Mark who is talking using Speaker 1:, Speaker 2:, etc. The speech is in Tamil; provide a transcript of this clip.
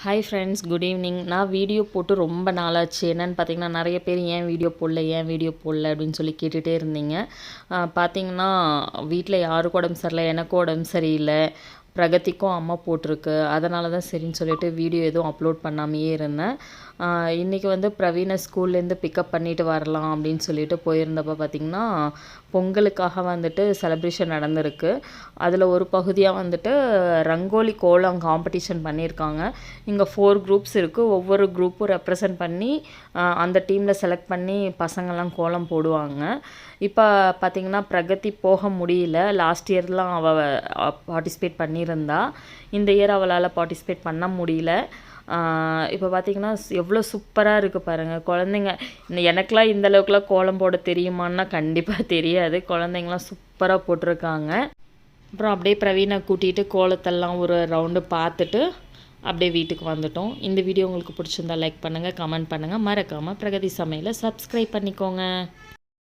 Speaker 1: Hi friends, good evening. நான் வீடியோ போட்டு ரொம்ப நாளாச்சு. என்னென்னு பார்த்தீங்கன்னா, நிறைய பேர் ஏன் வீடியோ போடல அப்படின்னு சொல்லி கேட்டுகிட்டே இருந்தீங்க. பார்த்தீங்கன்னா, வீட்டில் யாருக்கும் உடம்பு சரியில்லை, எனக்கும் உடம்பு சரியில்லை, பிரகதிக்கும் அம்மா போட்டிருக்கு. அதனால தான் சரின்னு சொல்லிட்டு வீடியோ எதுவும் அப்லோட் பண்ணாமையே இருந்தேன். இன்றைக்கி வந்து பிரவீனை ஸ்கூல்லேருந்து பிக்கப் பண்ணிவிட்டு வரலாம் அப்படின்னு சொல்லிட்டு போயிருந்தப்போ பார்த்திங்கன்னா, பொங்கலுக்காக வந்துட்டு செலிப்ரேஷன் நடந்திருக்கு. அதில் ஒரு பகுதியாக வந்துட்டு ரங்கோலி கோலம் காம்படிஷன் பண்ணியிருக்காங்க. இங்கே 4 குரூப்ஸ் இருக்குது. ஒவ்வொரு குரூப்பும் ரெப்ரசன்ட் பண்ணி அந்த டீமில் செலக்ட் பண்ணி பசங்கள்லாம் கோலம் போடுவாங்க. இப்போ பார்த்திங்கன்னா, பிரகதி போக முடியல. லாஸ்ட் இயர்லாம் அவள் பார்ட்டிசிபேட் பண்ணியிருந்தா. இந்த இயர் அவளால் பார்ட்டிசிபேட் பண்ண முடியல. இப்போ பார்த்திங்கன்னா, எவ்வளோ சூப்பராக இருக்குது பாருங்கள். குழந்தைங்க எனக்கெலாம் இந்த அளவுக்குலாம் கோலம் போட தெரியுமான்னா கண்டிப்பாக தெரியாது. குழந்தைங்களாம் சூப்பராக போட்டிருக்காங்க. அப்புறம் அப்படியே பிரவீனை கூட்டிகிட்டு கோலத்தெல்லாம் ஒரு ரவுண்டு பார்த்துட்டு அப்படியே வீட்டுக்கு வந்துட்டோம். இந்த வீடியோ உங்களுக்கு பிடிச்சிருந்தா லைக் பண்ணுங்கள், கமெண்ட் பண்ணுங்கள். மறக்காமல் பிரகதி சமையலை சப்ஸ்கிரைப் பண்ணிக்கோங்க.